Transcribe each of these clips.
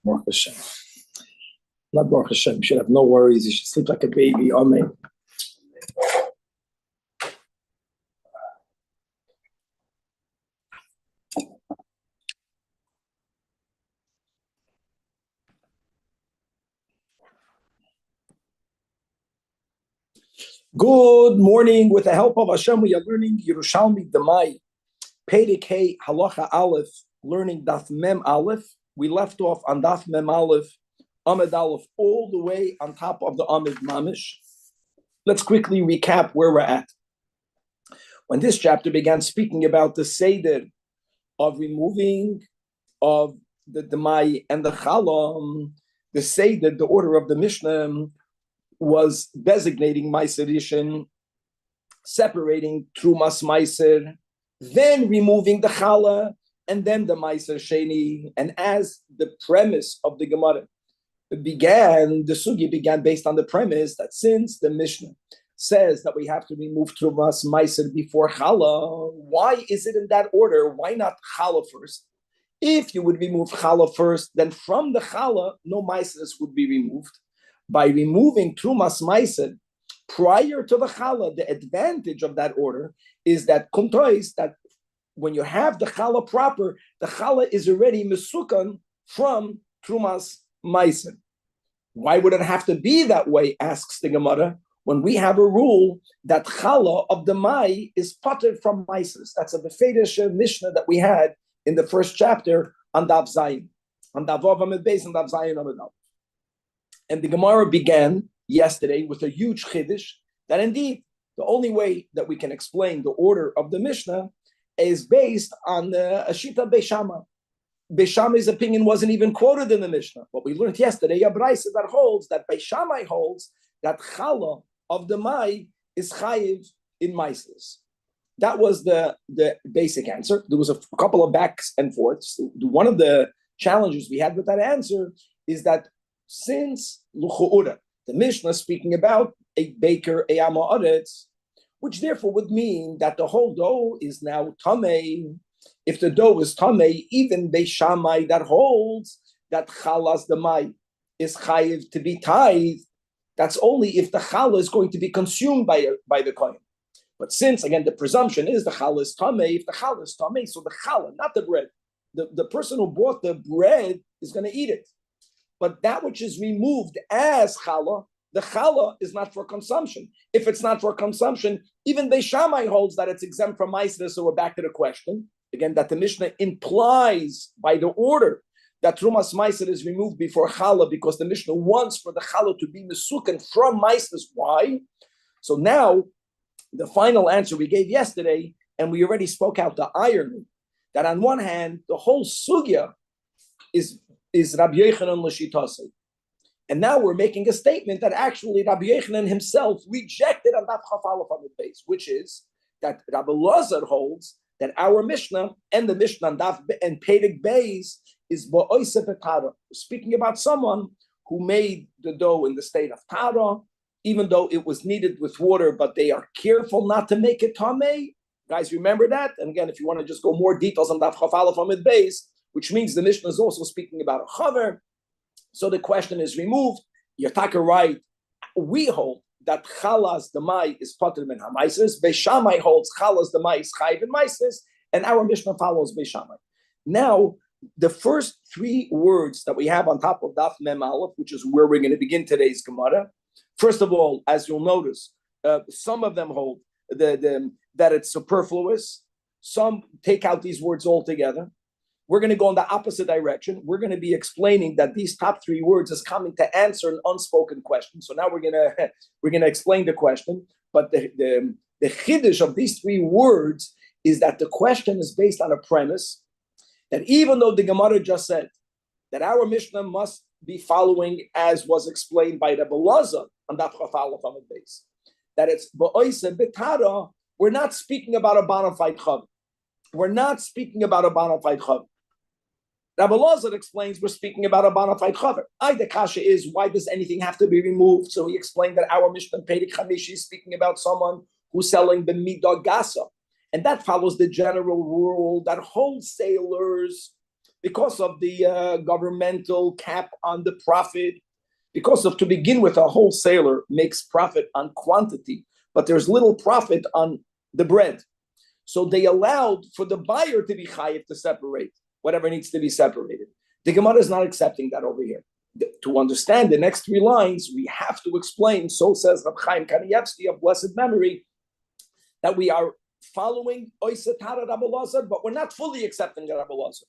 Baruch Hashem. Not Baruch Hashem. You should have no worries. You should sleep like a baby. Amen. Good morning. With the help of Hashem, we are learning Yerushalmi Demai, Perek Hey Halacha Aleph, learning Daf Mem Aleph. We left off on Daf Mem Aleph, Amid Aleph, all the way on top of the Amid Mamish. Let's quickly recap where we're at. When this chapter began speaking about the Seder of removing of the Demai and the Chala, the Seder, the order of the Mishnah, was designating Meiser Rishon, separating Trumas Meiser, then removing the Chala, and then the Meiser Sheni. And as the premise of the Gemara began, the Sugi began based on the premise that since the Mishnah says that we have to remove Trumas Meiser before Chala, why is it in that order? Why not Chala first? If you would remove Chala first, then from the Chala, no Meisers would be removed. By removing Trumas Meiser prior to the Chala, the advantage of that order is that Kuntois, that when you have the Chala proper, the Chala is already Mesukan from Trumas Meiser. Why would it have to be that way, asks the Gemara, when we have a rule that Chala of the Mai is potted from Meisers? That's a Befedish Mishnah that we had in the first chapter on Dav Zayin, on Dav Vav Amid Beis and Dav Zayin Amid Dav. And the Gemara began yesterday with a huge chiddush that indeed the only way that we can explain the order of the Mishnah is based on the Ashita Beis Shammai. Beis Shammai's opinion wasn't even quoted in the Mishnah. What we learned yesterday, a brayso that holds that Beis Shammai holds that Chala of the Mai is chayiv in Meises. That was the basic answer. There was a couple of backs and forths. One of the challenges we had with that answer is that since L'chu'ura, the Mishnah is speaking about a baker, a Ama'aretz, which therefore would mean that the whole dough is now Tamei. If the dough is Tamei, even Beis Shammai that holds that Chalas Demai is chayiv to be tithe, that's only if the Chala is going to be consumed by the Kohen. But since, again, the presumption is the Chala is Tamei, if the Chala is Tamei, so the Chala, not the bread, the person who bought the bread is going to eat it. But that which is removed as challah, the challah is not for consumption. If it's not for consumption, even Beis Shammai holds that it's exempt from Meiser. So we're back to the question, again, that the Mishnah implies by the order that Trumas Meiser is removed before challah because the Mishnah wants for the challah to be mesuken from Meiser. Why? So now, the final answer we gave yesterday, and we already spoke out the irony, that on one hand, the whole sugya is Rabbi Yochanan l'shitase. And now we're making a statement that actually Rabbi Yochanan himself rejected on Daf Chaf Aleph on the base, which is that Rabbi Lazar holds that our Mishnah and the Mishnah on Daf and Perek Beis is ba'oisef etara, speaking about someone who made the dough in the state of Tara, even though it was kneaded with water, but they are careful not to make it tamei. Guys, remember that? And again, if you want to just go more details on Daf Chaf Aleph on the base, which means the Mishnah is also speaking about a chaver. So the question is removed. You're talking right. We hold that chalas demai is pater min hamaises. Beis Shammai holds chalas demai is chayiv in maises, and our Mishnah follows Beis Shammai. Now, the first three words that we have on top of Daf Mem Aleph, which is where we're going to begin today's Gemara. First of all, as you'll notice, some of them hold that it's superfluous. Some take out these words altogether. We're going to go in the opposite direction. We're going to be explaining that these top three words is coming to answer an unspoken question. So now we're going to explain the question. But the chiddush of these three words is that the question is based on a premise that even though the Gemara just said that our Mishnah must be following as was explained by Rabbi Lazar on Daf Chaf Aleph on the base, that it's ba'oiseh betara, we're not speaking about a bona fide chav. We're not speaking about a bona fide chav. Rabbi Lazar explains we're speaking about a bona fide chaver. The kasha is, why does anything have to be removed? So he explained that our Mishnah Perek Chamishi is speaking about someone who's selling the midah gasa. And that follows the general rule that wholesalers because of the governmental cap on the profit, because of, to begin with, a wholesaler makes profit on quantity, but there's little profit on the bread. So they allowed for the buyer to be chayiv to separate whatever needs to be separated. The Gemara is not accepting that over here. To understand the next three lines, we have to explain, so says Rab Chaim Kanievsky of blessed memory, that we are following Oiseh Tara Rabbi Elazar, but we're not fully accepting Rabbi Elazar.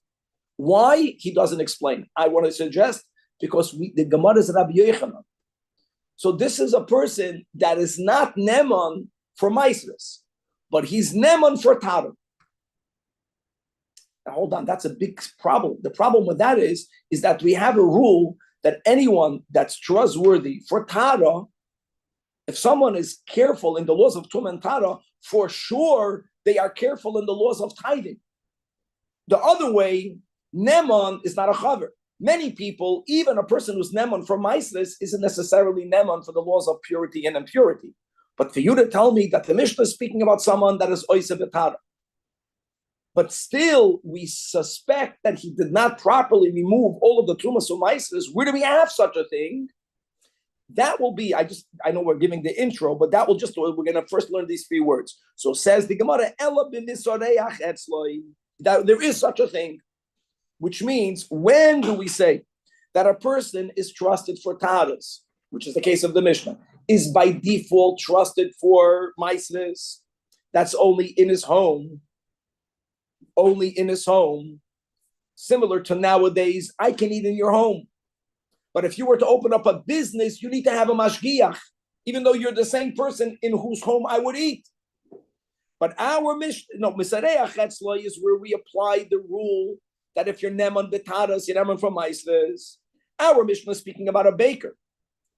Why? He doesn't explain. I want to suggest because the Gemara is Rabbi Yochanan. So this is a person that is not Neman for Maisres, but he's Neman for Tara. Now, hold on, that's a big problem. The problem with that is that we have a rule that anyone that's trustworthy for Tara, if someone is careful in the laws of Tum and Tara, for sure they are careful in the laws of tithing. The other way, Neman is not a chaver. Many people, even a person who's Neman for Maisres, isn't necessarily Neman for the laws of purity and impurity. But for you to tell me that the Mishnah is speaking about someone that is Oiseh B'Tara, but still we suspect that he did not properly remove all of the Trumas or Maisres, where do we have such a thing? That will be, I know we're giving the intro, but that will just, we're going to first learn these three words. So says the Gemara, that there is such a thing, which means, when do we say that a person is trusted for Taras, which is the case of the Mishnah, is by default trusted for Maisres? That's only in his home. Only in his home. Similar to nowadays, I can eat in your home. But if you were to open up a business, you need to have a mashgiach, even though you're the same person in whose home I would eat. But our Mishnah, Misareach Etzlo is where we apply the rule that if you're Neman B'Taras, you're Neman from Maisres. Our Mishnah is speaking about a baker.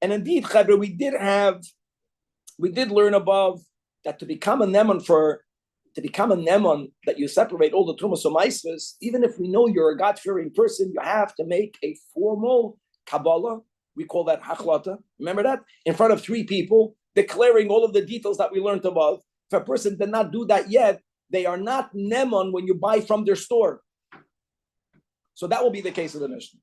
And indeed, Chevra, we did learn above that to become a Neman that you separate all the Trumas or Maisres, even if we know you're a God-fearing person, you have to make a formal Kabbalah. We call that Hachlata. Remember that? In front of three people, declaring all of the details that we learned above. If a person did not do that yet, they are not Neman when you buy from their store. So that will be the case of the Mishnah.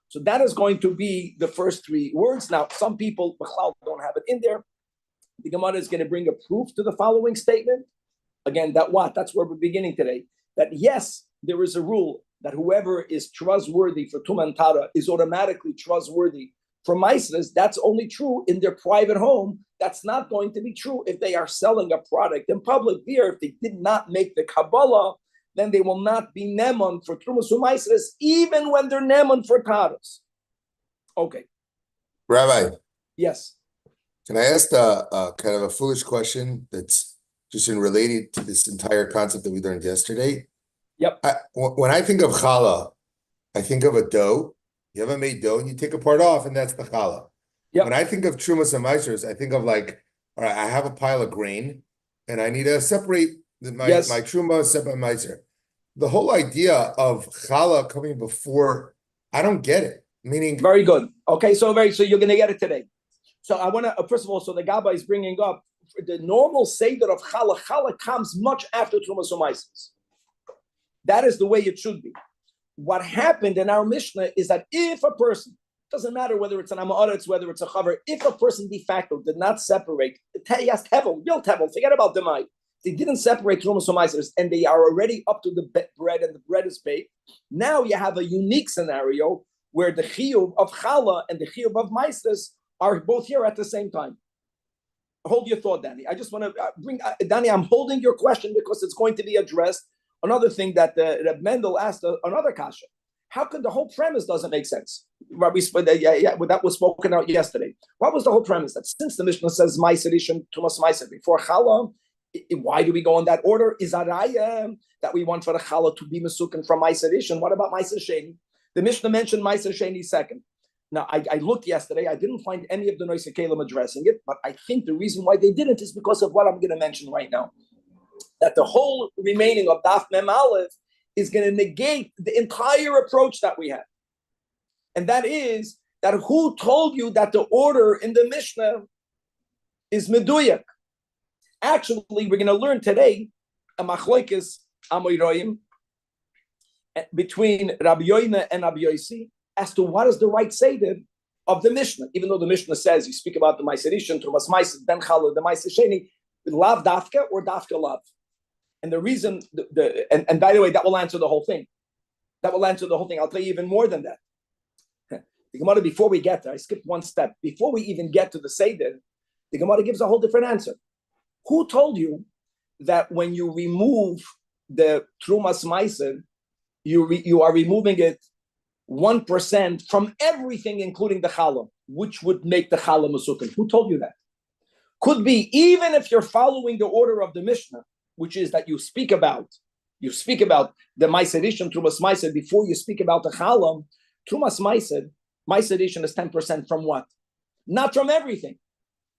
So that is going to be the first three words. Now, some people don't have it in there. The Gemara is going to bring a proof to the following statement. Again, that's where we're beginning today. That yes, there is a rule that whoever is trustworthy for Tum and Tara is automatically trustworthy for Maisres. That's only true in their private home. That's not going to be true if they are selling a product in public beer. If they did not make the Kabbalah, then they will not be Neman for Trumas U'Maisres, even when they're Neman for Taras. Okay. Rabbi. Yes. Can I ask a kind of a foolish question that's just in related to this entire concept that we learned yesterday? Yep. When I think of challah, I think of a dough. You haven't made dough and you take a part off, and that's the challah. Yep. When I think of Trumas and Maisers, I think of like, all right, I have a pile of grain and I need to separate my Truma, separate Maiser. The whole idea of challah coming before, I don't get it. Meaning, very good. Okay, so you're going to get it today. So I want to first of all, so the Gabba is bringing up the normal seder of challah. Challah comes much after Trumas or Maisers. That is the way it should be. What happened in our Mishnah is that if a person, doesn't matter whether it's an Amaretz, whether it's a Chaver, if a person de facto did not separate, yes, Tevel, real Tevel, forget about Demai. They didn't separate Trumas or Maisers, and they are already up to the bread, and the bread is baked. Now you have a unique scenario where the Chiyuv of Challah and the Chiyuv of Maisers are both here at the same time. Hold your thought, Danny. I just want to bring, Danny, I'm holding your question because it's going to be addressed. Another thing that Reb Mendel asked, another kasha. How could the whole premise doesn't make sense? Rabbi, that was spoken out yesterday. What was the whole premise? That since the Mishnah says Maiser Rishon, Tumas Maiser before Challah, why do we go in that order? Is Araya that we want for the Challah to be Mesukin from Maiser Rishon? What about Maiser Sheni? The Mishnah mentioned Maiser Sheni second. Now, I looked yesterday. I didn't find any of the Noisei Kalim addressing it, but I think the reason why they didn't is because of what I'm going to mention right now. That the whole remaining of Daf Mem Aleph is going to negate the entire approach that we have. And that is that who told you that the order in the Mishnah is Meduyak? Actually, we're going to learn today a Machloikis Amoyroim, between Rabbi Yoina and Rabbi Yossi as to what is the right seder of the Mishnah. Even though the Mishnah says you speak about the Ma'aser Rishon, Trumas Ma'aser, then Challah, the Ma'aser Sheni, lav dafka or dafka lav. And the reason, and by the way, that will answer the whole thing. That will answer the whole thing. I'll tell you even more than that. The Gemara, before we get there, I skipped one step. Before we even get to the Seder, the Gemara gives a whole different answer. Who told you that when you remove the Trumas Ma'aser, you are removing it 1% from everything, including the Challah, which would make the Challah Masukin? Who told you that? Could be, even if you're following the order of the Mishnah, which is that you speak about the Ma'aser Rishon, Trumas Ma'aser, before you speak about the Challah. Trumas Ma'aser Rishon is 10% from what? Not from everything.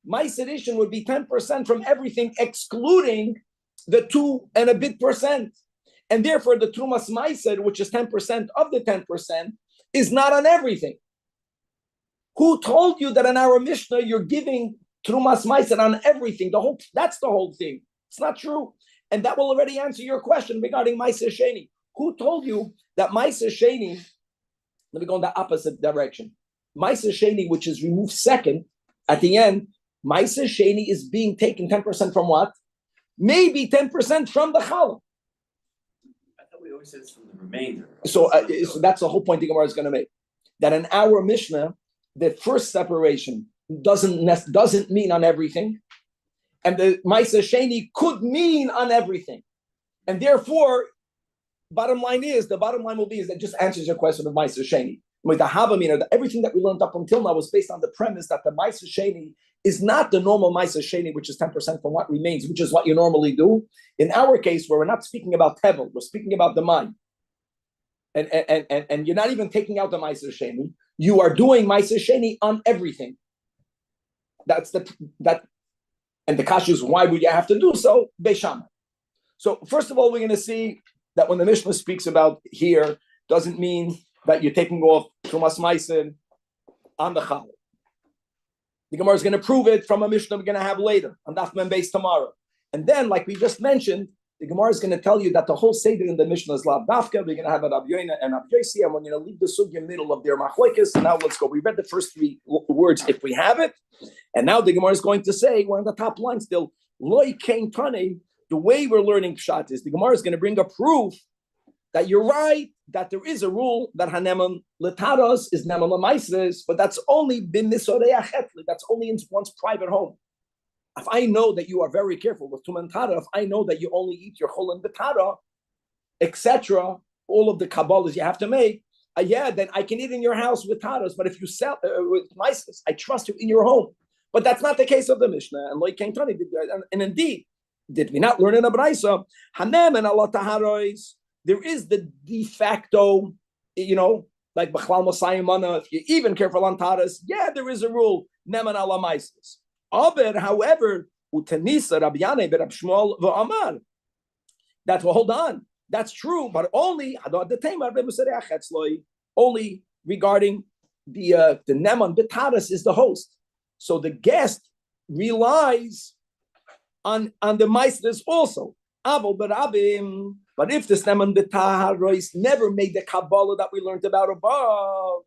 Ma'aser Rishon would be 10% from everything, excluding the 2 and a bit percent. And therefore, the Trumas Ma'aser, which is 10% of the 10%, is not on everything. Who told you that in our Mishnah you're giving Trumas Ma'aser on everything? That's the whole thing. It's not true. And that will already answer your question regarding Ma'aser Sheni. Who told you that Ma'aser Sheni, let me go in the opposite direction. Ma'aser Sheni, which is removed second, at the end, Ma'aser Sheni is being taken 10% from what? Maybe 10% from the Challah. I thought we always said it's from the remainder. So that's the whole point the Gemara is going to make. That in our Mishnah, the first separation doesn't mean on everything. And the Ma'aser Sheni could mean on everything. And therefore, the bottom line will be that just answers your question of Ma'aser Sheni. With the Havamina, everything that we learned up until now was based on the premise that the Ma'aser Sheni is not the normal Ma'aser Sheni, which is 10% from what remains, which is what you normally do. In our case, where we're not speaking about Tevel, we're speaking about the mind. And you're not even taking out the Ma'aser Sheni. You are doing Ma'aser Sheni on everything. And the kasha is, why would you have to do so? Beishama. So first of all, we're going to see that when the Mishnah speaks about here, doesn't mean that you're taking off Trumas Ma'aser on the Challah. The Gemara is going to prove it from a Mishnah we're going to have later on Daf Mem Beis tomorrow. And then, like we just mentioned, the Gemara is going to tell you that the whole Seder in the Mishnah is Lav Dafka. We're going to have a Rabbi Yoina and Rabbi Yossi, and we're going to leave the sugya middle of their machlokes. So now let's go. We read the first 3 words if we have it. And now the Gemara is going to say, we're on the top line still, Loi Kein Tane, the way we're learning Pshat is, the Gemara is going to bring a proof that you're right, that there is a rule that Haneman Letaros is Neman Lamaisres, but that's only bin Nisoreach Hetli, that's only in one's private home. If I know that you are very careful with Tuman Tara, if I know that you only eat your Chol and Betara, etc., all of the Kabbalahs you have to make, then I can eat in your house with Taras, but if you sell with Maisres, I trust you in your home. But that's not the case of the Mishnah. And like Kentani did, and indeed, did we not learn in a Braisa? Hanem and Allah Taharois, there is the de facto, like Bachlal Mosayimana, if you're even careful on Taras, there is a rule, Neman Allah Maisres. However, Utanisa Rabbi Yanai Rab Shmuel v'Amar, that hold on, that's true, but only regarding the Neman B'Taras is the host. So the guest relies on the Maisres also. But if this Neman B'Taros never made the Kabbalah that we learned about above,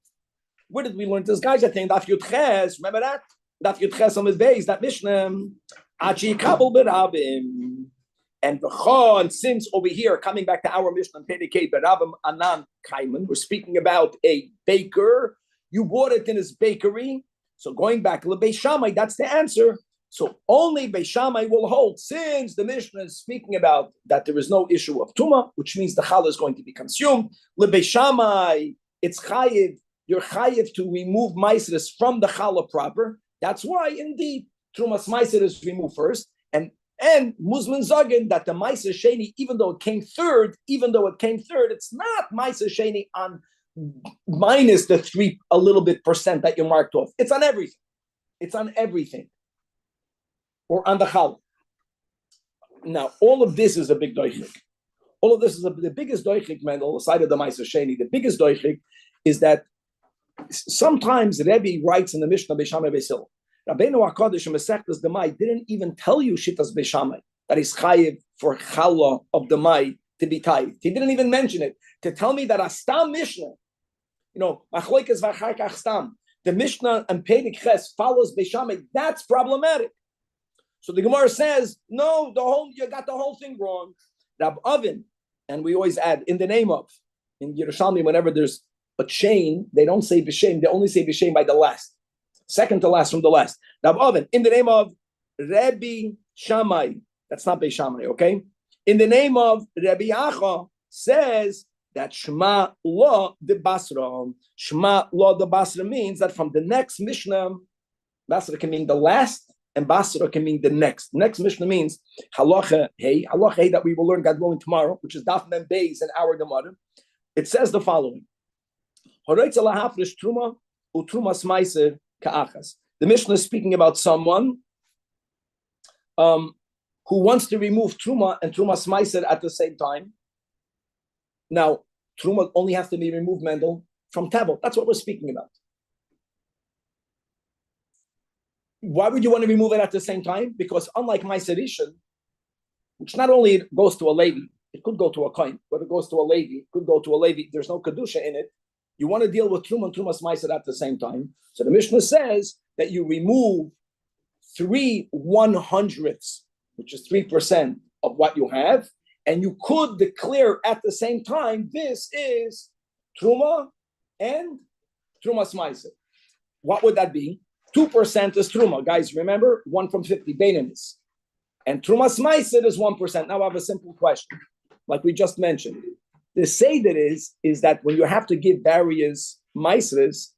where did we learn this, guys? I think Daf Yud Ches, remember that? Daf Yud Ches on his base, that Mishnah, Achi Kabul B'Rabim. And since over here, coming back to our Mishnah, Pedikei B'Rabim Anan Kaiman, we're speaking about a baker. You bought it in his bakery. So going back to Beis Shammai, that's the answer. So only Beis Shammai will hold, since the Mishnah is speaking about that there is no issue of Tumah, which means the challah is going to be consumed. Beis Shammai, it's chayiv. You're chayiv to remove maisres from the challah proper. That's why, indeed, Trumas Maiser is removed first. And Muslim Zagin, that the Maiser Sheni, even though it came third, it's not Maiser Sheni on minus the 3 a little bit percent that you marked off. It's on everything. Or on the challah. Now, all of this is a big doichik. All of this is the biggest doichik, man, on the side of the Maiser Sheni. The biggest doichik is that sometimes Rabbi writes in the Mishnah Beis Shammai Beis Hillel, Rabbeinu HaKadosh in Masechtas Demai didn't even tell you Shittas Beis Shammai, that is chayiv for challah of the Mai to be tied. He didn't even mention it. To tell me that a Stam Mishnah, Machloikas v'Acharkach Stam, the Mishnah and Pedig Ches follows Beishamai, that's problematic. So the Gemara says, no, you got the whole thing wrong. Rab Oven, and we always add, in the name of, in Yerushalmi, whenever there's a chain, they don't say B'Shem, they only say B'Shem by the last. Second to last from the last. Rab Oven, in the name of Rabbi Shammai, that's not Beishamai, okay? In the name of Rabbi Acha, says that Shema Lo de Basra. Shema Lo de Basra means that from the next Mishnah, Basra can mean the last, and Basra can mean the next. Next Mishnah means Halacha Hey that we will learn God willing tomorrow, which is Daf Mem Beis in our Gemara. It says the following: The Mishnah is speaking about someone who wants to remove Truma and Truma Smaiser at the same time. Now, Truma only has to be removed, Mendel, from Tevel. That's what we're speaking about. Why would you want to remove it at the same time? Because unlike Maiser Rishon, which not only goes to a Levi, it could go to a Kohen, but it goes to a Levi, it could go to a Levi, there's no Kedusha in it. You want to deal with Truma and Truma Smaiser at the same time. So the Mishnah says that you remove 3/100ths, which is 3% of what you have, and you could declare at the same time, this is Truma and Truma Smaiser. What would that be? 2% is Truma. Guys, remember, 1 from 50, Beinamis. And Truma Smaiser is 1%. Now I have a simple question, like we just mentioned. The Seder is that when you have to give various Maisers,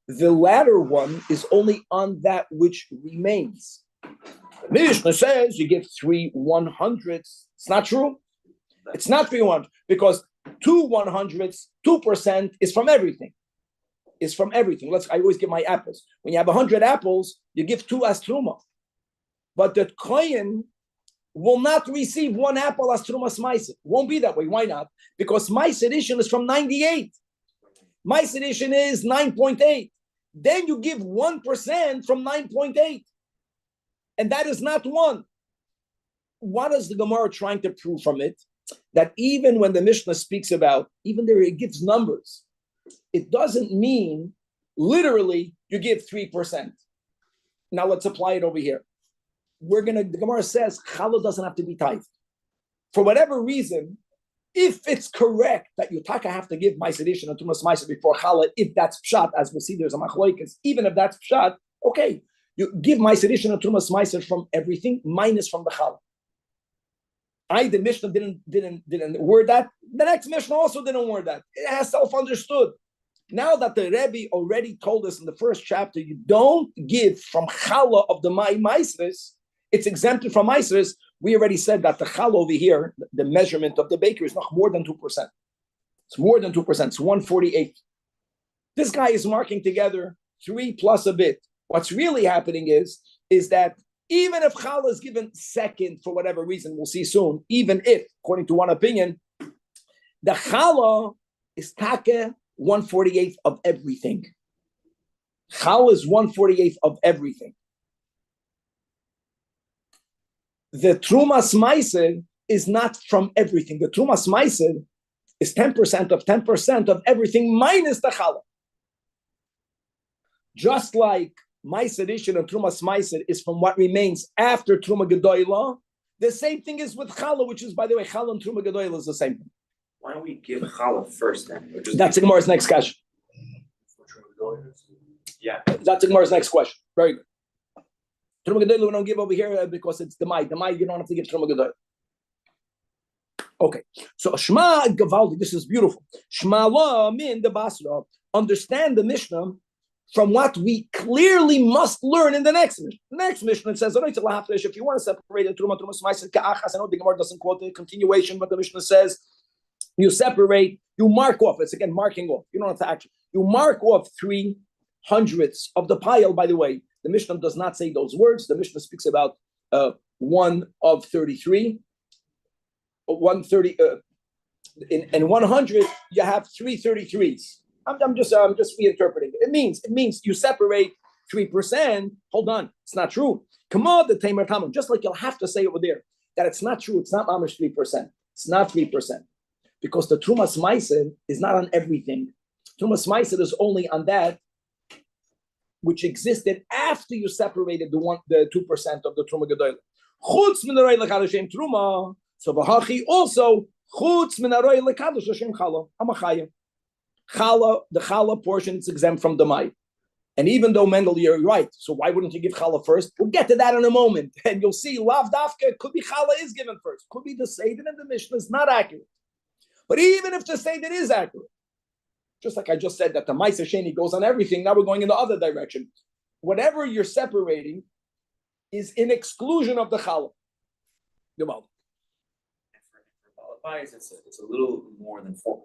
the latter one is only on that which remains. The Mishnah says you give 3/100ths. It's not true. It's not 3/100 because 2/100ths, 2% is from everything. It's from everything. I always give my apples. When you have 100 apples, you give 2 as Truma. But the Kohen will not receive 1 apple as Truma Smaiser. Won't be that way. Why not? Because Maiser edition is from 98. Maiser edition is 9.8. Then you give 1% from 9.8. And that is not 1. What is the Gemara trying to prove from it? That even when the Mishnah speaks about, even there it gives numbers, it doesn't mean literally you give 3%. Now let's apply it over here. The Gemara says challah doesn't have to be tithed. For whatever reason, if it's correct that you have to give Maiser Rishon and Tumas Maiser before challah, if that's pshat, as we see there's a machloikas, even if that's pshat, okay, you give Maiser Rishon and Tumas Maiser from everything minus from the challah. The Mishnah didn't word that. The next Mishnah also didn't word that. It has self-understood. Now that the Rebbe already told us in the first chapter, you don't give from challah of the Maisres, it's exempted from Maisres. We already said that the challah over here, the measurement of the baker is not more than 2%. It's more than 2%. It's 1/48. This guy is marking together 3 plus a bit. What's really happening is that even if challah is given second for whatever reason, we'll see soon, even if, according to one opinion, the challah is take 1/48 of everything. Challah is 1/48 of everything. The Trumas Maiser is not from everything. The Trumas Maiser is 10% of everything minus the challah. Just like Maiser Rishon and Trumas Maiser is from what remains after Truma Gedoyla, the same thing is with challah, which is, by the way, challah and Truma Gedoyla is the same thing. Why don't we give challah first then? That's the Gemara's next question. Yeah. That's the Gemara's next question. Very good. Truma Gedoyla we don't give over here because it's the Mai. The Mai you don't have to give Truma Gedoyla. Okay. So Shema Gavaldi, this is beautiful. Shema La Min the Basra. Understand the Mishnah from what we clearly must learn in the next Mishnah. The next Mishnah says, if you want to separate the Truma Smaiser Ka'achas, I know the Gemara doesn't quote the continuation, but the Mishnah says, you separate, you mark off. It's again marking off. You don't have to actually. You mark off 3/100ths of the pile. By the way, the Mishnah does not say those words. The Mishnah speaks about 1 of 33. 130. In 100, you have 3/33s. I'm just reinterpreting it. It means you separate 3%. Hold on, it's not true. Come on, the Tamer Tamim. Just like you'll have to say over there that it's not true. It's not mamish 3%. It's not 3%. Because the Trumas Meiser is not on everything. Trumas Meiser is only on that which existed after you separated the 2% of the Truma Gedoyle. Chutz min aroi lekadosh Hashem Truma. So v'hachi also chutz min aroi lekadosh Hashem Chala. Amachayim. Chala, the Chala portion is exempt from the Mai. And even though Mendel, you're right, so why wouldn't you give Chala first? We'll get to that in a moment. And you'll see, Lav Dafka, could be Chala is given first. Could be the Seder and the Mishnah is not accurate. But even if the Seder is accurate, just like I just said that the Meiser Sheni goes on everything, now we're going in the other direction. Whatever you're separating is in exclusion of the Chala. For Balabais, it's a little more than 4%.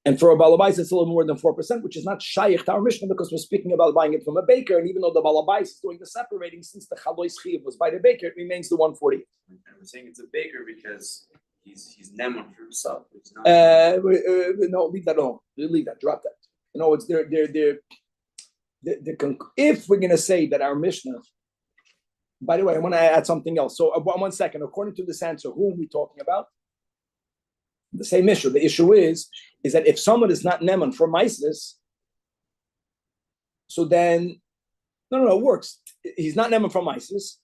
And for a Balabais, it's a little more than 4%, which is not Shaykh to our Mishnah because we're speaking about buying it from a baker. And even though the Balabais is doing the separating, since the Chalois Chiv was by the baker, it remains the 140. And we're saying it's a baker because he's Nemon for himself. No, leave that alone. Leave that, drop that. You know, it's if we're going to say that our Mishnah, by the way, I want to add something else. So 1 second, according to this answer, who are we talking about? The same issue. The issue is that if someone is not Neman for Mises, so then, no, it works. He's not Neman for Mises,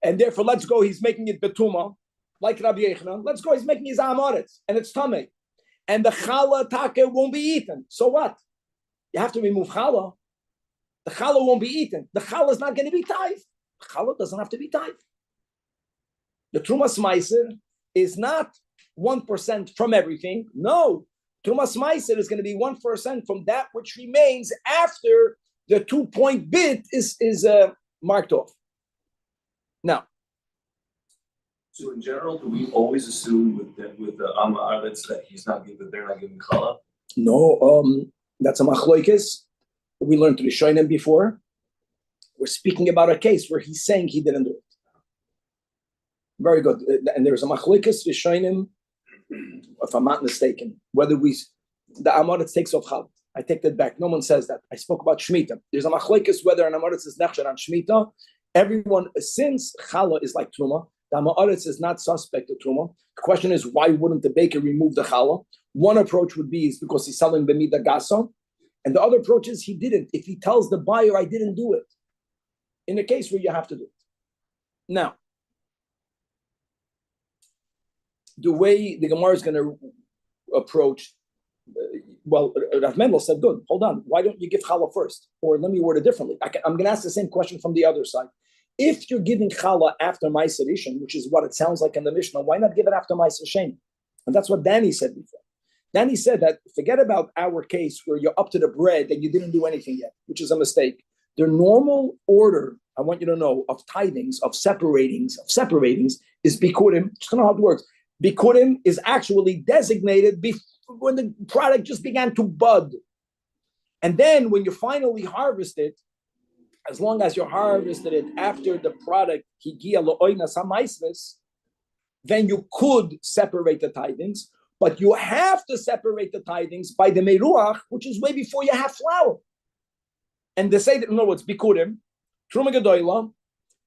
and therefore, let's go, he's making it Betuma, like Rabbi Yechanan. Let's go, he's making his Amoritz, and it's Tameh. And the Chala Take won't be eaten. So what? You have to remove Chala. The Chala won't be eaten. The Chala is not going to be Taif. Chala doesn't have to be Taif. The Trumas Meiser is not 1% from everything. No. Trumas Meiser is going to be 1% from that which remains after the 2-point bit is marked off. Now, so in general, do we always assume with the Amma Arletz that they're not giving Chala? No, that's a machloikis. We learned to Rishonim before. We're speaking about a case where he's saying he didn't do it. Very good. And there's a machloikis Rishonim, if I'm not mistaken, whether the Amoritz takes off Chala. I take that back. No one says that. I spoke about Shemitah. There's a machloikis whether an Amoritz is nechsher on Shemitah. Everyone, since Chala is like Truma, the Amoritz is not suspect of Truma. The question is, why wouldn't the baker remove the Chala? One approach would be is because he's selling B'mida Gasa. And the other approach is he didn't. If he tells the buyer, I didn't do it, in a case where you have to do it. Now, the way the Gemara is going to approach, Rav Mendel said, good, hold on. Why don't you give Chala first? Or let me word it differently. I'm going to ask the same question from the other side. If you're giving Chala after Ma'aser Rishon, which is what it sounds like in the Mishnah, why not give it after Ma'aser Sheni? And that's what Danny said before. Danny said that forget about our case where you're up to the bread and you didn't do anything yet, which is a mistake. The normal order, I want you to know, of tithings, of separatings, is bikurim. Just don't know how it works. Bikurim is actually designated when the product just began to bud. And then when you finally harvest it, as long as you harvested it after the product, higia lo'oinas ha'maisves, then you could separate the tithings, but you have to separate the tithings by the meruach, which is way before you have flour. And they say that, in other words, bikurim, truma gedoyla,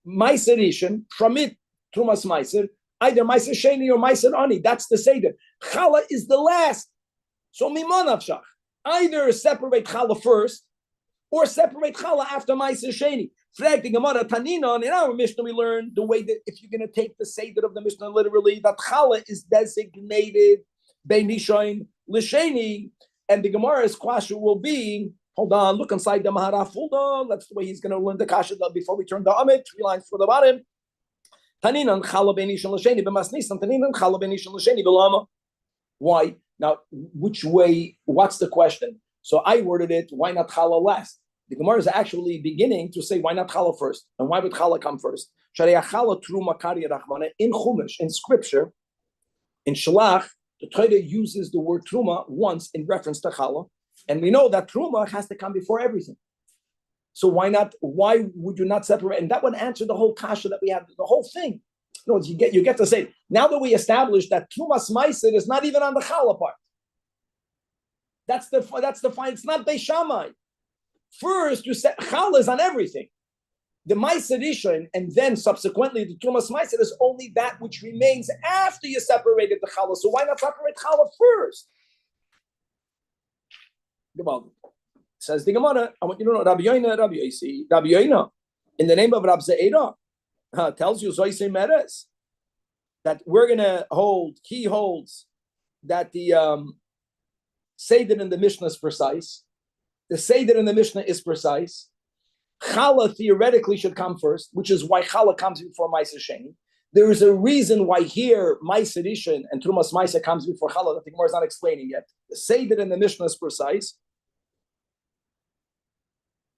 meiser rishon, from it, trumas meiser, either meiser sheni or meiser ani. That's the seder. Chala is the last. So mimon avshach. Either separate chala first, or separate chala after meiser sheni. Frag the Gemara Tanina, in our Mishnah we learned the way that if you're going to take the seder of the Mishnah literally, that chala is designated bein rishon l'sheni, and the Gemara's question will be, hold on, look inside the Maharaf, hold on, that's the way he's going to learn the kasha before we turn the Amit, 3 lines for the bottom. Taninan chala bein rishon l'sheni b'masnisan, Taninan chala bein rishon l'sheni b'lama. Why? Now, which way, what's the question? So I worded it, why not chala last? The Gemara is actually beginning to say, why not chala first? And why would chala come first? In Chumash, in scripture, in Shalach, the Torah uses the word truma once in reference to chala, and we know that truma has to come before everything. So why not? Why would you not separate? And that would answer the whole kasha that we have, the whole thing. You get to say, now that we established that trumas meiser is not even on the chala part. That's the fine. It's not Beis Shammai. First, you said chala is on everything. The Ma'aser Rishon, and then subsequently the Trumas Ma'aser is only that which remains after you separated the challah. So why not separate challah first? Says the Gemara, I want you to know Rabbi Yoina, in the name of Rabbi Zajac, tells you Zoyse Meres that we're gonna hold. He holds that the Seder in the Mishnah is precise. The Seder in the Mishnah is precise. Challah theoretically should come first, which is why Challah comes before Ma'aser Sheni. There is a reason why here Ma'aser Rishon and Trumas Ma'aser comes before Challah that the Gemara is not explaining yet. The Seder in the Mishnah is precise.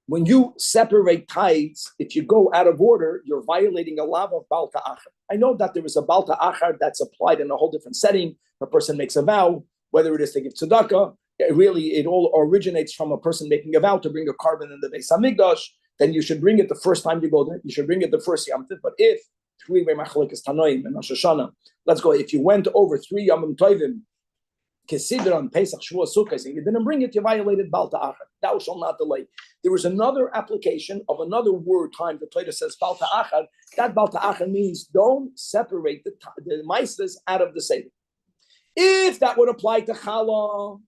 When you separate tithes, if you go out of order, you're violating a law of Baal Ta'achar. I know that there is a Baal Ta'achar that's applied in a whole different setting. A person makes a vow, whether it is to give tzedakah, it all originates from a person making a vow to bring a carbon in the Beis Hamikdash. Then you should bring it the first time you go there. You should bring it the first Yom Tov. But if let's go. If you went over 3 Yom Tovim, Kesidr on Pesach, Shavuot, Sukkot, and you didn't bring it, you violated Baal Ta'achar. Thou shalt not delay. There is another application of another word time. The Torah says Baal Ta'achar. That Baal Ta'achar means don't separate the Maasros out of the Seder. If that would apply to Challah,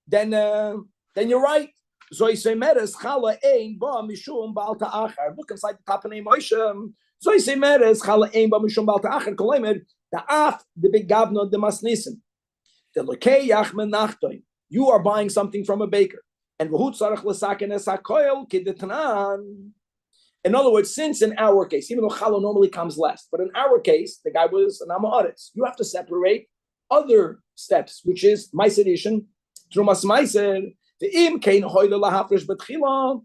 then you're right. Zoyse Meres Challah ein ba mishum Baal Ta'achar. Look inside the top of name Moshe. Zoyse Meres Challah ein ba mishum Baal Ta'achar. Kolemer the af the big gavno the masnisim. The lokeyach menachtoy. You are buying something from a baker, and v'hu tzarich l'saken es hakoil kidetnan. In other words, since in our case, even though Challah normally comes last, but in our case, the guy was an Amaretz. You have to separate other steps, which is Ma'aser Rishon, Trumas Ma'aser. The im kein hoyle lahafresh betchila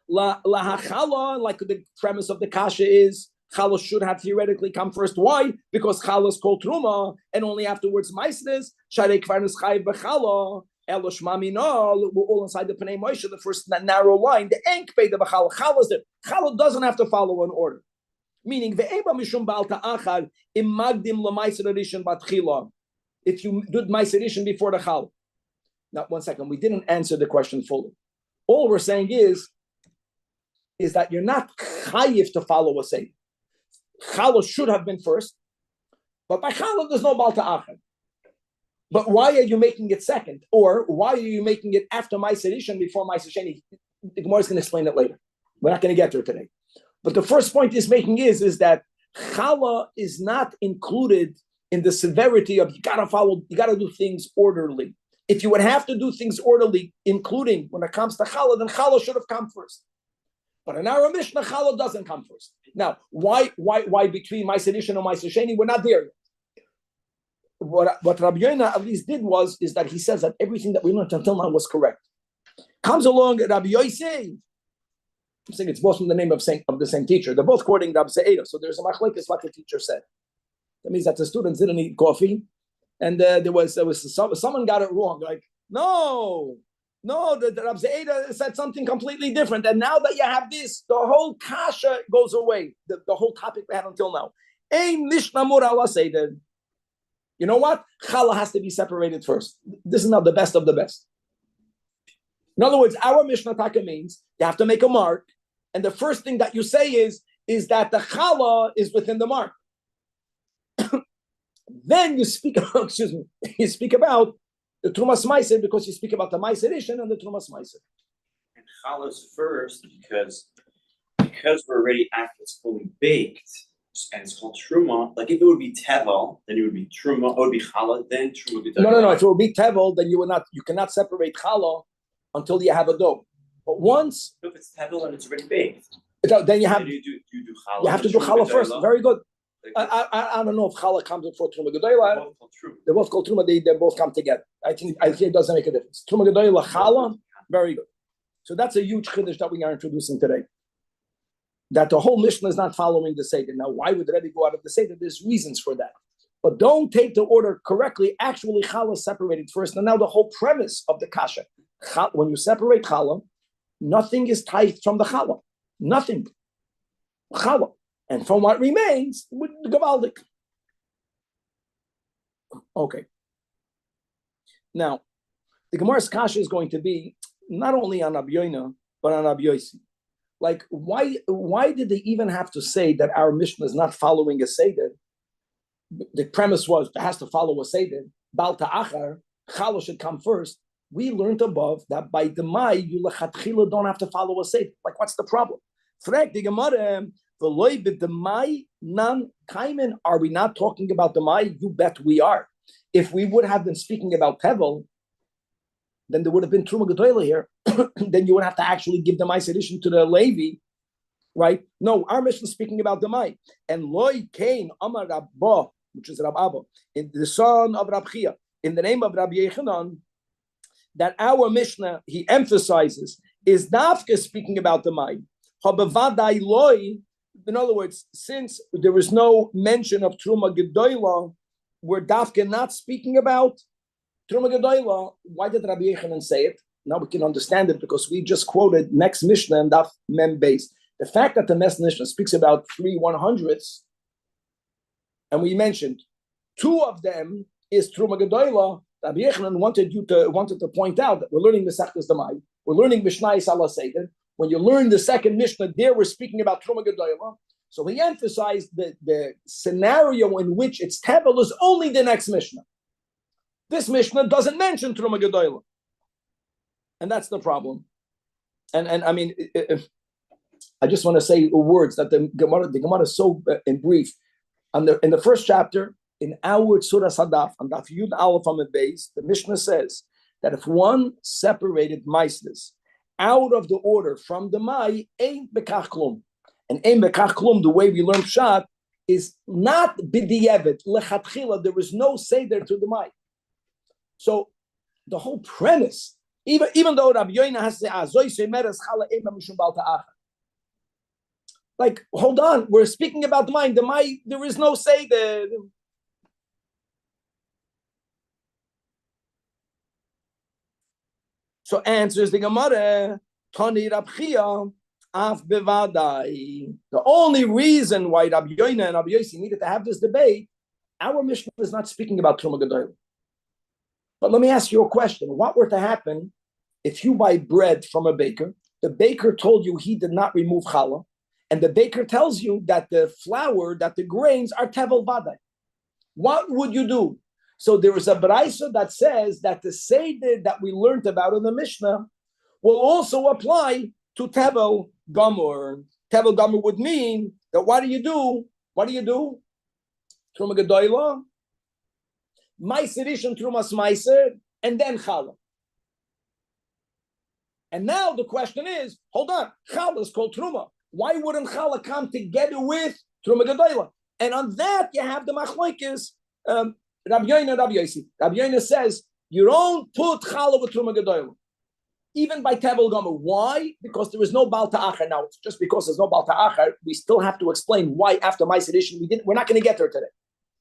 lahachala, like the premise of the kasha is challah should have theoretically come first. Why? Because challah is called truma, and only afterwards maisnes sharei kvarnus chayiv bechallah elosh maminol. We're all inside the Pnei Moshe, the first narrow line. The enk pei the bechallah. Challah is there. Challah doesn't have to follow an order. Meaning ve'eba mishum bal ta'achar imagdim l'maiser rishon batchila. If you did maiser rishon before the challah. Now, 1 second, we didn't answer the question fully. All we're saying is that you're not chayiv to follow a seder. Challah should have been first, but by challah there's no Baal Ta'achar. But why are you making it second? Or why are you making it after Ma'aser Rishon before Ma'aser Sheni? The Gemara is going to explain it later. We're not going to get there today. But the first point is making is that challah is not included in the severity of you got to do things orderly. If you would have to do things orderly, including when it comes to challah, then challah should have come first. But in our Mishnah, challah doesn't come first. Now, why between Ma'aser Rishon and Ma'aser Sheni? We're not there yet. What Rabbi Yoina at least did is that he says that everything that we learned until now was correct. Comes along Rabbi Yosef. I'm saying it's both from the name of the same teacher. They're both quoting Rabbi Zajac. So there's a machlekes what the teacher said. That means that the students didn't eat coffee. And there was someone got it wrong. Like, no, the Rabbi Zajac said something completely different. And now that you have this, the whole kasha goes away. The whole topic we had until now. Ein Mishnah mura ala seder. You know what? Challah has to be separated first. This is not the best of the best. In other words, our Mishnah Taka means you have to make a mark. And the first thing that you say is that the challah is within the mark. Then you speak about, you speak about the Trumas Ma'aser because you speak about the Ma'aser Rishon and the Trumas Ma'aser. And Chala's first because we're already after it's fully baked and it's called Truma. Like if it would be Tevel, then it would be Truma. It would be Chala, then Truma would be Tevel. No. If it would be Tevel, then you cannot separate Chala until you have a dough. But once if it's Tevel and it's already baked, then you have you do Chala. You have to do Chala first. Very good. I don't know if Chala comes before Truma Gedoyla. They're both called Truma. They both come together. I think it doesn't make a difference. Truma Gedoyla, Chala, very good. So that's a huge chiddush that we are introducing today. That the whole Mishnah is not following the Seder. Now, why would Rabbi go out of the Seder? There's reasons for that. But don't take the order correctly. Actually, Chala is separated first. And now the whole premise of the Kasha, when you separate Chala, nothing is tied from the Chala. Nothing. Chala. And from what remains, with the Gavaldik. Okay. Now, the Gemara's Kasha is going to be not only on Rabbi Yoina, but on Rabbi Yossi. Like, why did they even have to say that our Mishnah is not following a Seder? The premise was it has to follow a Seder. Bal ta'achar, Chala should come first. We learned above that by the Mai, you lechatchila don't have to follow a Seder. Like, what's the problem? Frek the Gemara, v'loy b'demai nan kaimen. Are we not talking about the Mai? You bet we are. If we would have been speaking about Tevel, then there would have been Truma Gedoyla here. Then you would have to actually give the Ma'aser Rishon to the Levi, right? No, our mission is speaking about the Mai. And Loi Kain Amar Rabba, which is Rab Abba, in the son of Rab Chia, in the name of Rabbi Yechanan, that our Mishnah, he emphasizes, is Dafka speaking about the Mai. Habavadai Loi, in other words, since there is no mention of Truma Gedoyla, we're Dafka not speaking about Truma Gedoyla. Why did Rabbi Yechanan say it? Now we can understand it because we just quoted next Mishnah and Daf Mem Beis. The fact that the next Mishnah speaks about 3/100ths, and we mentioned 2 of them is Truma Gedoyla. Rabbi Yechanan wanted to point out that we're learning Mesechtas Damai, we're learning Mishnah Salah Seder. When you learn the second Mishnah, there we're speaking about Truma Gedoyla. So he emphasized the scenario in which it's Tevel is only the next Mishnah. This Mishnah doesn't mention Truma Gedoyla. And that's the problem. And I mean, I just want to say words that the Gemara is so in brief. In the first chapter, in our Surah Sadaf, and Daf Yud Aleph Amud Beis, the Mishnah says that if one separated Maisnes out of the order from the Mai, Ein Bekach Klum. And Ein Bekach Klum, the way we learn Pshat, is not B'di'evet, Lechatchila, there is no Seder to the Mai. So the whole premise, even though Rabbi Yoina has to say, like, hold on, we're speaking about the mind. The Mai, there is no Seder. So answers the Gemara, Tani Rab Chia, Af Bevadai. The only reason why Rabbi Yoina and Rabbi Yossi needed to have this debate, our Mishnah is not speaking about Truma Gedoyla. But let me ask you a question. What were to happen if you buy bread from a baker, the baker told you he did not remove challah, and the baker tells you that the flour, that the grains are tevel vadai? What would you do? So there is a braisa that says that the seder that we learned about in the Mishnah will also apply to tevel gamur. Tevel gamur would mean that what do you do? Truma Gedoyla, Ma'aser Rishon Trumas Ma'aser, and then challah. And now the question is, hold on, challah is called truma. Why wouldn't challah come together with Truma Gedoyla? And on that you have the machlokes, Rabbi Yoina and Rabbi Yossi. Rabbi Yoina says you don't put challah with Truma Gedoyla, even by tevel gamur. Why? Because there is no bal ta'achar. Now, it's just because there's no bal ta'achar, we still have to explain why after Ma'aser Rishon we're not going to get there today.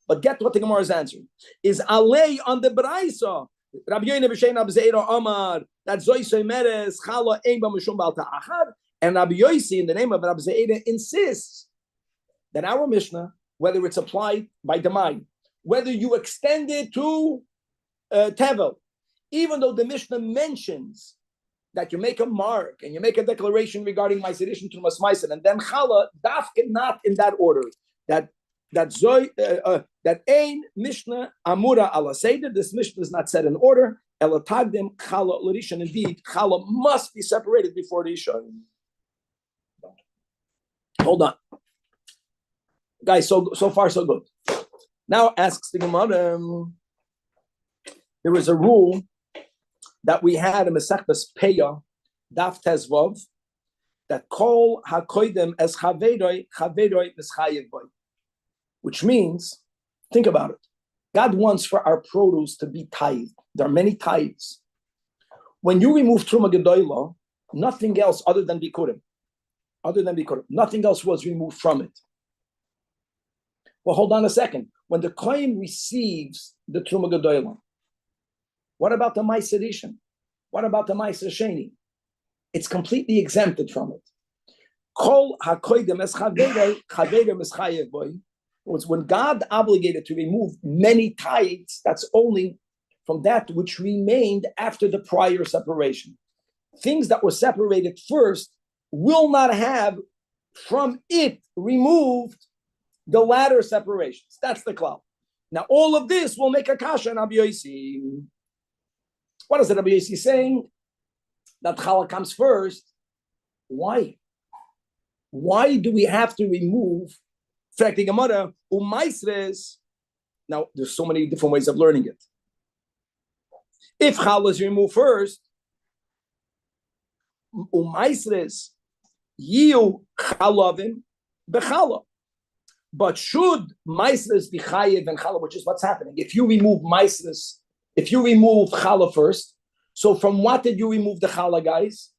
But get what the Gemara is answering. Is alei on the braisa. Rabbi Yoina b'shein Rabbi Zeira Omar that Zoisei Meres Chala Ein B'Mishum Bal Ta'achar, and Rabbi Yossi in the name of Rabbi Zeira insists that our Mishnah, whether it's applied by the mind, whether you extend it to Tevel, even though the Mishnah mentions that you make a mark and you make a declaration regarding Ma'aser Rishon Trumas Ma'aser, and then Chala dafke not in that order. That ein Mishnah amura ala seder. This Mishnah is not set in order. Elatagdim chala l'rishon. Indeed, chala must be separated before the rishon. Hold on, guys. So far so good. Now asks the Gemara. There was a rule that we had in Mesechtas Peah, Daf Tezvav, that kol hakoidem es chaveroi mischayev boy. Which means, think about it. God wants for our produce to be tithed. There are many tithes. When you remove Truma Gedoyla, nothing else other than Bikurim, nothing else was removed from it. Well, hold on a second. When the Kohen receives the Truma Gedoyla, what about the Ma'aser Rishon? What about the Ma'aser Sheni? It's completely exempted from it. Kol hakoidem es chaveroi mischayev boy. Was when God obligated to remove many tithes, that's only from that which remained after the prior separation. things that were separated first will not have from it removed the latter separations. That's the klal. Now, all of this will make a kasha in Rabbi Yossi. What is it Rabbi Yossi saying? That challah comes first. Why? Why do we have to remove fracting Gemara umaisres? Now, there's so many different ways of learning it. If challah is removed first, umaisres yiu chalavim bechallah. But should maisres be chayiv and challah, which is what's happening? If you remove maisres, if you remove challah first, so from what did you remove the challah, guys?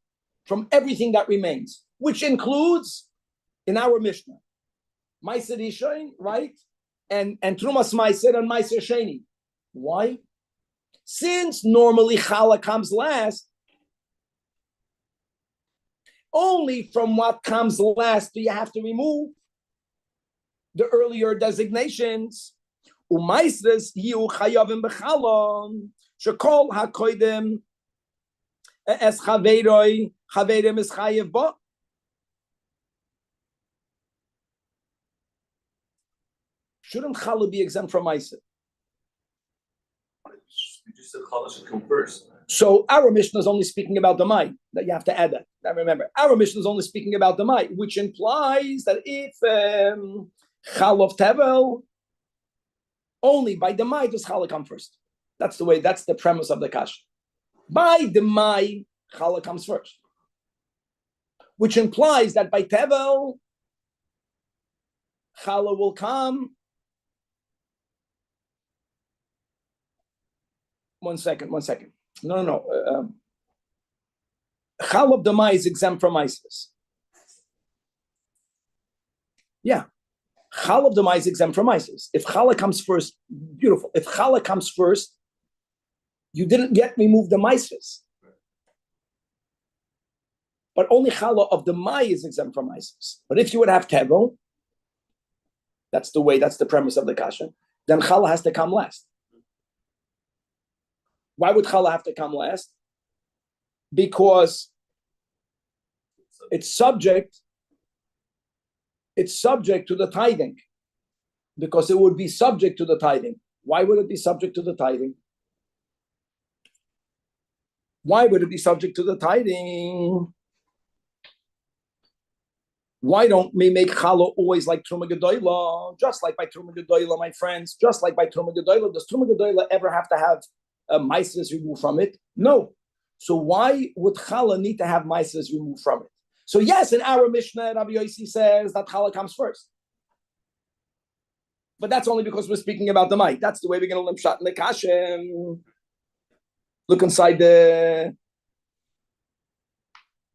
From everything that remains, which includes, in our Mishnah, maiser ishain, right? And trumas maiser and maiser sheni. Why? Since normally challah comes last, only from what comes last do you have to remove the earlier designations. Umaisres hiu chayavim bechalom shekol hakoidem es chaveiroi chaveirem es chayev ba. Shouldn't challah be exempt from maiser? You just said challah should come first. So our Mishnah is only speaking about the mai. That you have to add that. Now remember, our Mishnah is only speaking about the mai, which implies that if challah of tevel, only by the mai does challah come first. That's the way. That's the premise of the kasha. By the mai, challah comes first, which implies that by tevel, challah will come. One second. No. Challah of the mai is exempt from isis. Yeah. Challah of the mai is exempt from isis. If challah comes first, beautiful. If challah comes first, you didn't yet remove the maisis. But only challah of the mai is exempt from isis. But if you would have tevel, that's the way, that's the premise of the kasha, then challah has to come last. Why would challah have to come last? Because it's subject to the tithing. Because it would be subject to the tithing. Why would it be subject to the tithing? Why would it be subject to the tithing? Why don't we make challah always like Truma Gedoyla? Just like by Truma Gedoyla, my friends, just like by Truma Gedoyla. Does Truma Gedoyla ever have to have maisres removed from it? No. So why would challah need to have maisres removed from it? So yes, in our Mishnah, Rabbi Yossi says that challah comes first. But that's only because we're speaking about the might. That's the way we're going to limp shot in the kashem. Look inside the...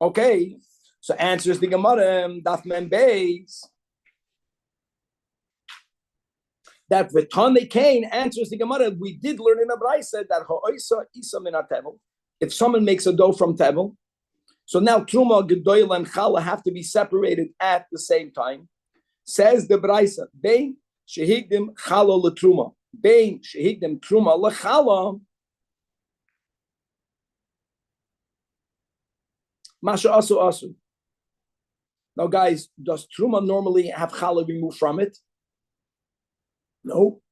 Okay. So answers the Gemara, Daf Mem Beis. That V'tanei Kain answers the Gemara. We did learn in a Braisa that Ha'oisa Isa min tevel. If someone makes a dough from tevel, so now Truma, Gedoyla, and Challah have to be separated at the same time. Says the Braisa, Bein Shehigdim Challah leTruma, Bein Shehigdim Truma leChallah. Masha asu. Now, guys, does Truma normally have Challah removed from it? No.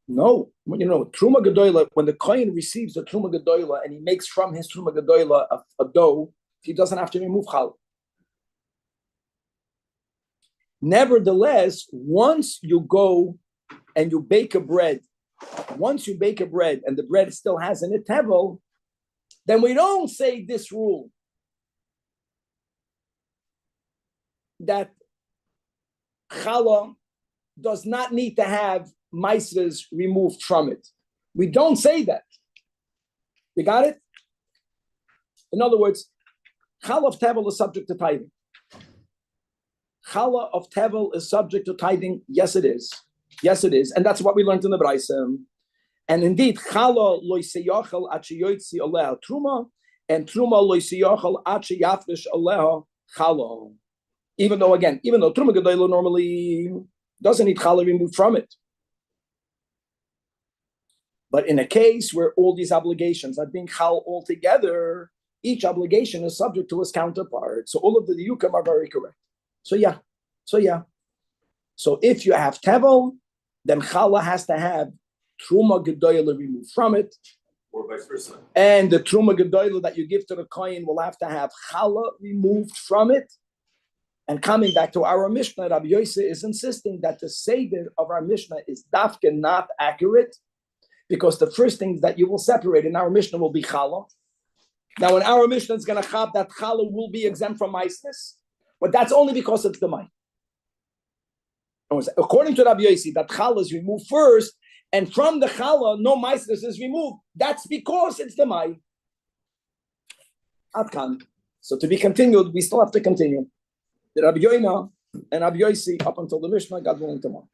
Truma Gedoyla, when the Kohen receives the Truma Gedoyla and he makes from his Truma Gedoyla a dough, he doesn't have to remove Challah. Nevertheless, once you go and you bake a bread, and the bread still has in it tevel, then we don't say this rule that Challah does not need to have maisres removed from it. We don't say that. You got it? In other words, challah of tevel is subject to tithing. Challah of tevel is subject to tithing. Yes, it is. And that's what we learned in the Braisa. And indeed, challah lo yiseyachal at sheyoytzi aleha truma, and truma lo yiseyachal at sheyafresh aleha challah. Even though Truma Gedoyla normally doesn't need challah removed from it. But in a case where all these obligations are being chal all together, each obligation is subject to its counterpart. So all of the diyukim are very correct. So if you have tevel, then challah has to have truma gedoyla removed from it, or vice versa. and the truma gedoyla that you give to the kohen will have to have challah removed from it. And coming back to our Mishnah, Rabbi Yosef is insisting that the seder of our Mishnah is dafka not accurate, because the first things that you will separate in our Mishnah will be challah. Now, in our Mishnah, it's going to have that challah will be exempt from meisness, but that's only because it's the may. According to Rabbi Yossi, that challah is removed first, and from the challah, no meisness is removed. That's because it's the may. Atkan. So to be continued, we still have to continue. The Rabbi Yoina and Rabbi Yossi up until the Mishnah, God willing, tomorrow.